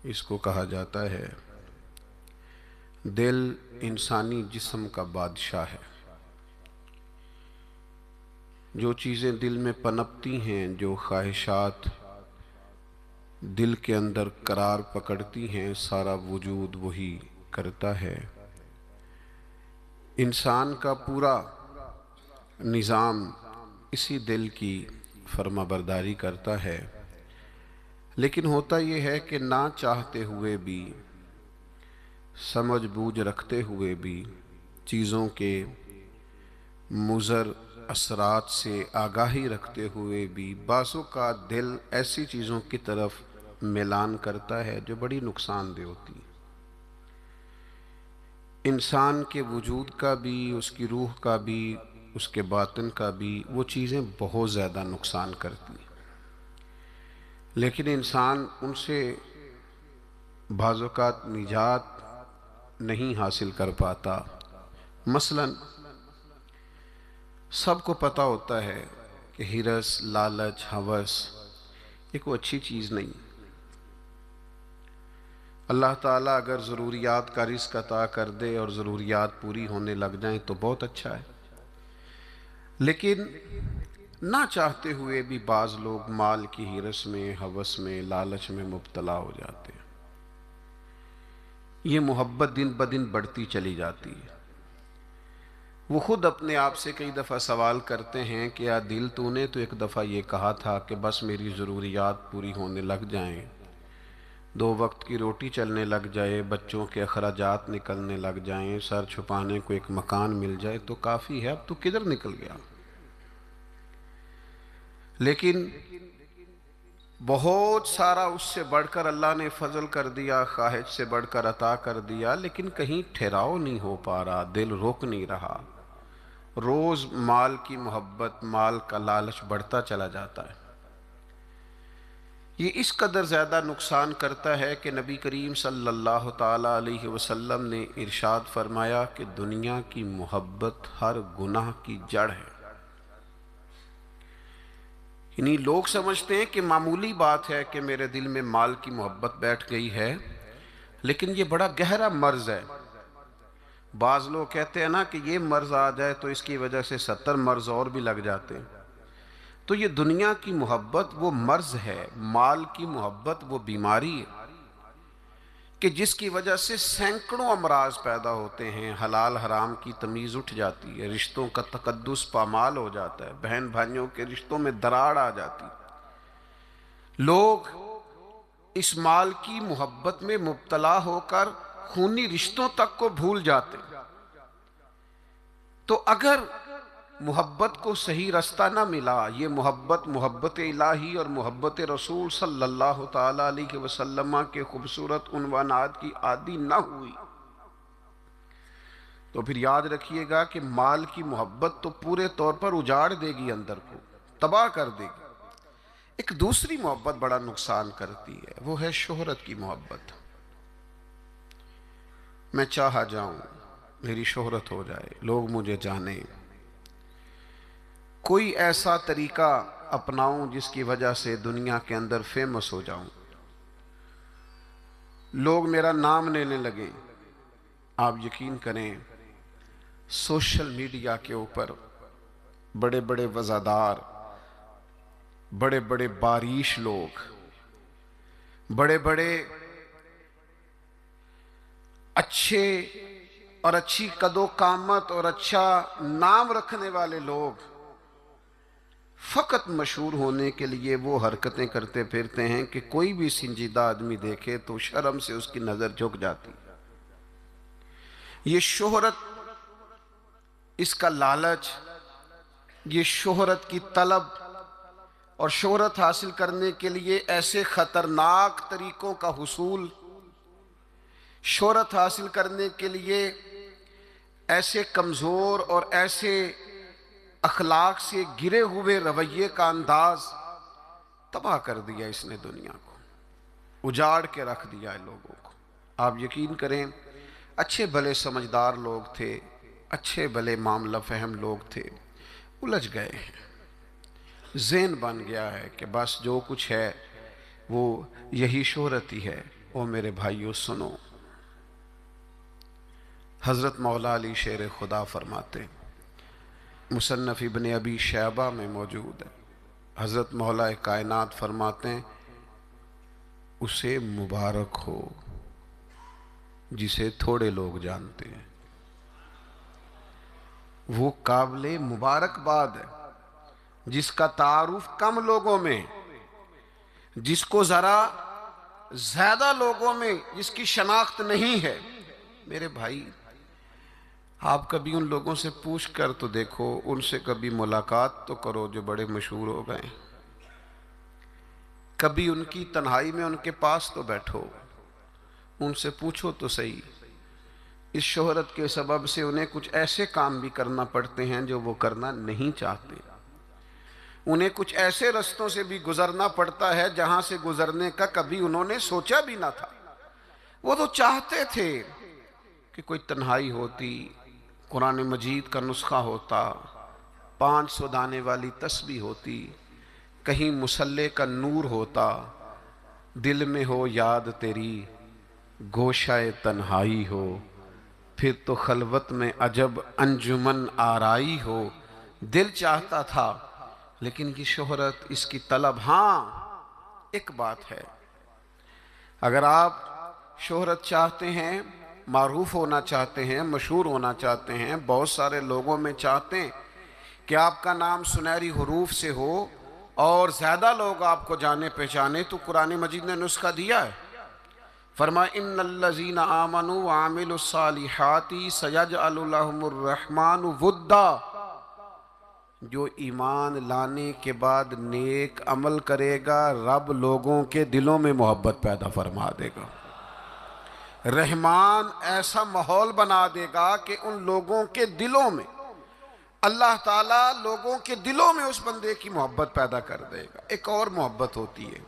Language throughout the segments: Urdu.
اس کو کہا جاتا ہے دل انسانی جسم کا بادشاہ ہے۔ جو چیزیں دل میں پنپتی ہیں، جو خواہشات دل کے اندر قرار پکڑتی ہیں، سارا وجود وہی کرتا ہے۔ انسان کا پورا نظام اسی دل کی فرما برداری کرتا ہے، لیکن ہوتا یہ ہے کہ نہ چاہتے ہوئے بھی، سمجھ بوجھ رکھتے ہوئے بھی، چیزوں کے مضر اثرات سے آگاہی رکھتے ہوئے بھی بعضوں کا دل ایسی چیزوں کی طرف میلان کرتا ہے جو بڑی نقصان دہ ہوتی ہے۔ انسان کے وجود کا بھی، اس کی روح کا بھی، اس کے باطن کا بھی وہ چیزیں بہت زیادہ نقصان کرتی ہیں، لیکن انسان ان سے بعض اوقات نجات نہیں حاصل کر پاتا۔ مثلا سب کو پتہ ہوتا ہے کہ ہرس، لالچ، ہوس یہ کوئی اچھی چیز نہیں۔ اللہ تعالیٰ اگر ضروریات کا رزق عطا کر دے اور ضروریات پوری ہونے لگ جائیں تو بہت اچھا ہے، لیکن نہ چاہتے ہوئے بھی بعض لوگ مال کی ہرس میں، ہوس میں، لالچ میں مبتلا ہو جاتے ہیں۔ یہ محبت دن بدن بڑھتی چلی جاتی ہے۔ وہ خود اپنے آپ سے کئی دفعہ سوال کرتے ہیں کہ یا دل تو نے تو ایک دفعہ یہ کہا تھا کہ بس میری ضروریات پوری ہونے لگ جائیں، 2 وقت کی روٹی چلنے لگ جائے، بچوں کے اخراجات نکلنے لگ جائیں، سر چھپانے کو ایک مکان مل جائے تو کافی ہے، اب تو کدھر نکل گیا؟ لیکن بہت سارا اس سے بڑھ کر اللہ نے فضل کر دیا، خواہش سے بڑھ کر عطا کر دیا، لیکن کہیں ٹھہراؤ نہیں ہو پا رہا، دل روک نہیں رہا۔ روز مال کی محبت، مال کا لالچ بڑھتا چلا جاتا ہے۔ یہ اس قدر زیادہ نقصان کرتا ہے کہ نبی کریم صلی اللہ تعالیٰ علیہ وسلم نے ارشاد فرمایا کہ دنیا کی محبت ہر گناہ کی جڑ ہے۔ یعنی لوگ سمجھتے ہیں کہ معمولی بات ہے کہ میرے دل میں مال کی محبت بیٹھ گئی ہے، لیکن یہ بڑا گہرا مرض ہے۔ بعض لوگ کہتے ہیں نا کہ یہ مرض آ جائے تو اس کی وجہ سے 70 مرض اور بھی لگ جاتے ہیں۔ تو یہ دنیا کی محبت وہ مرض ہے، مال کی محبت وہ بیماری ہے کہ جس کی وجہ سے سینکڑوں امراض پیدا ہوتے ہیں، حلال حرام کی تمیز اٹھ جاتی ہے، رشتوں کا تقدس پامال ہو جاتا ہے، بہن بھائیوں کے رشتوں میں دراڑ آ جاتی ہے۔ لوگ اس مال کی محبت میں مبتلا ہو کر خونی رشتوں تک کو بھول جاتے ہیں۔ تو اگر محبت کو صحیح رستہ نہ ملا، یہ محبت الہی اور محبت رسول صلی اللہ تعالیٰ علیہ وسلم کے خوبصورت عنوانات کی عادی نہ ہوئی، تو پھر یاد رکھیے گا کہ مال کی محبت تو پورے طور پر اجاڑ دے گی، اندر کو تباہ کر دے گی۔ ایک دوسری محبت بڑا نقصان کرتی ہے، وہ ہے شہرت کی محبت۔ میں چاہا جاؤں، میری شہرت ہو جائے، لوگ مجھے جانیں، کوئی ایسا طریقہ اپناؤں جس کی وجہ سے دنیا کے اندر فیمس ہو جاؤں، لوگ میرا نام لینے لگیں۔ آپ یقین کریں، سوشل میڈیا کے اوپر بڑے بڑے وزادار، بڑے بڑے باریش لوگ، بڑے بڑے اچھے اور اچھی قد و قامت اور اچھا نام رکھنے والے لوگ فقط مشہور ہونے کے لیے وہ حرکتیں کرتے پھرتے ہیں کہ کوئی بھی سنجیدہ آدمی دیکھے تو شرم سے اس کی نظر جھک جاتی۔ یہ شہرت، اس کا لالچ، یہ شہرت کی طلب اور شہرت حاصل کرنے کے لیے ایسے خطرناک طریقوں کا حصول، شہرت حاصل کرنے کے لیے ایسے کمزور اور ایسے اخلاق سے گرے ہوئے رویے کا انداز، تباہ کر دیا اس نے دنیا کو، اجاڑ کے رکھ دیا ہے لوگوں کو۔ آپ یقین کریں، اچھے بھلے سمجھدار لوگ تھے، اچھے بھلے معاملہ فہم لوگ تھے، الجھ گئے ہیں۔ ذہن بن گیا ہے کہ بس جو کچھ ہے وہ یہی شہرت ہی ہے۔ او میرے بھائیوں سنو، حضرت مولا علی شیر خدا فرماتے، مصنف ابن ابی شیبہ میں موجود ہے، حضرت مولا کائنات فرماتے ہیں اسے مبارک ہو جسے تھوڑے لوگ جانتے ہیں، وہ قابل مبارکباد ہے جس کا تعارف کم لوگوں میں، جس کو ذرا زیادہ لوگوں میں جس کی شناخت نہیں ہے۔ میرے بھائی، آپ کبھی ان لوگوں سے پوچھ کر تو دیکھو، ان سے کبھی ملاقات تو کرو جو بڑے مشہور ہو گئے، کبھی ان کی تنہائی میں ان کے پاس تو بیٹھو، ان سے پوچھو تو صحیح، اس شہرت کے سبب سے انہیں کچھ ایسے کام بھی کرنا پڑتے ہیں جو وہ کرنا نہیں چاہتے، انہیں کچھ ایسے رستوں سے بھی گزرنا پڑتا ہے جہاں سے گزرنے کا کبھی انہوں نے سوچا بھی نہ تھا۔ وہ تو چاہتے تھے کہ کوئی تنہائی ہوتی، قرآن مجید کا نسخہ ہوتا، 500 دانے والی تسبیح ہوتی، کہیں مصلے کا نور ہوتا، دل میں ہو یاد تیری گوشہ تنہائی ہو، پھر تو خلوت میں عجب انجمن آرائی ہو۔ دل چاہتا تھا، لیکن یہ شہرت، اس کی طلب، ہاں ایک بات ہے، اگر آپ شہرت چاہتے ہیں، معروف ہونا چاہتے ہیں، مشہور ہونا چاہتے ہیں، بہت سارے لوگوں میں چاہتے ہیں کہ آپ کا نام سنہری حروف سے ہو اور زیادہ لوگ آپ کو جانے پہچانے، تو قرآن مجید نے نسخہ دیا ہے، فرمایا ان الذین آمنوا وعملوا الصالحات سیجعل لهم الرحمن ودا، جو ایمان لانے کے بعد نیک عمل کرے گا رب لوگوں کے دلوں میں محبت پیدا فرما دے گا، رحمان ایسا ماحول بنا دے گا کہ ان لوگوں کے دلوں میں، اللہ تعالیٰ لوگوں کے دلوں میں اس بندے کی محبت پیدا کر دے گا۔ ایک اور محبت ہوتی ہے،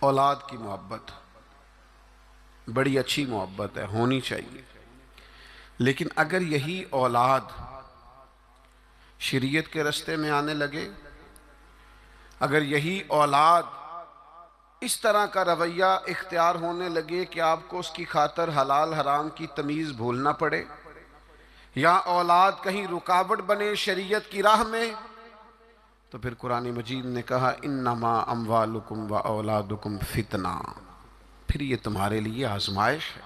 اولاد کی محبت، بڑی اچھی محبت ہے، ہونی چاہیے، لیکن اگر یہی اولاد شریعت کے رستے میں آنے لگے، اگر یہی اولاد اس طرح کا رویہ اختیار ہونے لگے کہ آپ کو اس کی خاطر حلال حرام کی تمیز بھولنا پڑے، یا اولاد کہیں رکاوٹ بنے شریعت کی راہ میں، تو پھر قرآن مجید نے کہا انما اموالکم و اولادکم فتنہ، پھر یہ تمہارے لیے آزمائش ہے،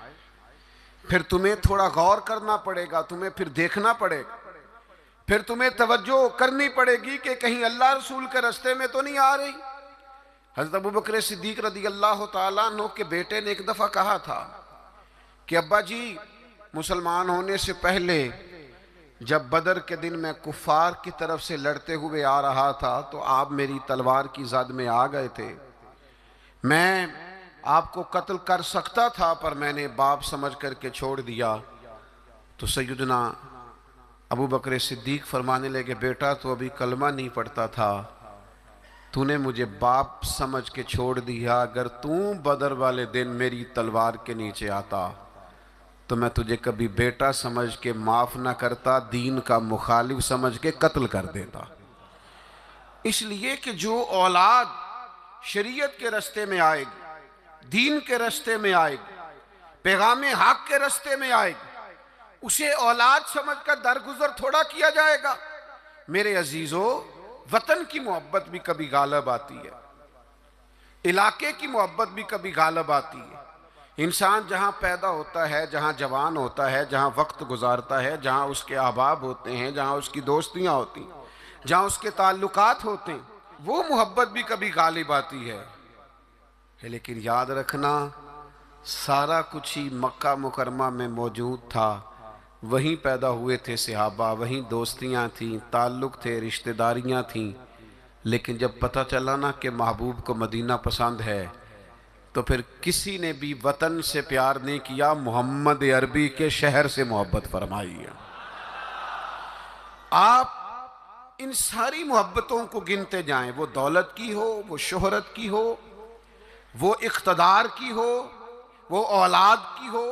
پھر تمہیں تھوڑا غور کرنا پڑے گا، تمہیں پھر دیکھنا پڑے گا، پھر تمہیں توجہ کرنی پڑے گی کہ کہیں اللہ رسول کے رستے میں تو نہیں آ رہی۔ حضرت ابوبکر صدیق رضی اللہ تعالیٰ عنہ کے بیٹے نے ایک دفعہ کہا تھا کہ ابا جی، مسلمان ہونے سے پہلے جب بدر کے دن میں کفار کی طرف سے لڑتے ہوئے آ رہا تھا تو آپ میری تلوار کی زد میں آ گئے تھے، میں آپ کو قتل کر سکتا تھا پر میں نے باپ سمجھ کر کے چھوڑ دیا۔ تو سیدنا ابو بکر صدیق فرمانے لگے بیٹا تو ابھی کلمہ نہیں پڑھتا تھا، تو نے مجھے باپ سمجھ کے چھوڑ دیا، اگر تو بدر والے دن میری تلوار کے نیچے آتا تو میں تجھے کبھی بیٹا سمجھ کے معاف نہ کرتا، دین کا مخالف سمجھ کے قتل کر دیتا۔ اس لیے کہ جو اولاد شریعت کے رستے میں آئے گی، دین کے رستے میں آئے گی، پیغام حق کے رستے میں آئے گی، اسے اولاد سمجھ کر درگزر تھوڑا کیا جائے گا۔ میرے عزیزو، وطن کی محبت بھی کبھی غالب آتی ہے، علاقے کی محبت بھی کبھی غالب آتی ہے۔ انسان جہاں پیدا ہوتا ہے، جہاں جوان ہوتا ہے، جہاں وقت گزارتا ہے، جہاں اس کے احباب ہوتے ہیں، جہاں اس کی دوستیاں ہوتی ہیں، جہاں اس کے تعلقات ہوتے ہیں، وہ محبت بھی کبھی غالب آتی ہے۔ لیکن یاد رکھنا، سارا کچھ ہی مکہ مکرمہ میں موجود تھا، وہیں پیدا ہوئے تھے صحابہ، وہیں دوستیاں تھیں، تعلق تھے، رشتہ داریاں تھیں، لیکن جب پتہ چلا نا کہ محبوب کو مدینہ پسند ہے تو پھر کسی نے بھی وطن سے پیار نہیں کیا، محمد عربی کے شہر سے محبت فرمائی ہے۔ آپ ان ساری محبتوں کو گنتے جائیں، وہ دولت کی ہو، وہ شہرت کی ہو، وہ اقتدار کی ہو، وہ اولاد کی ہو،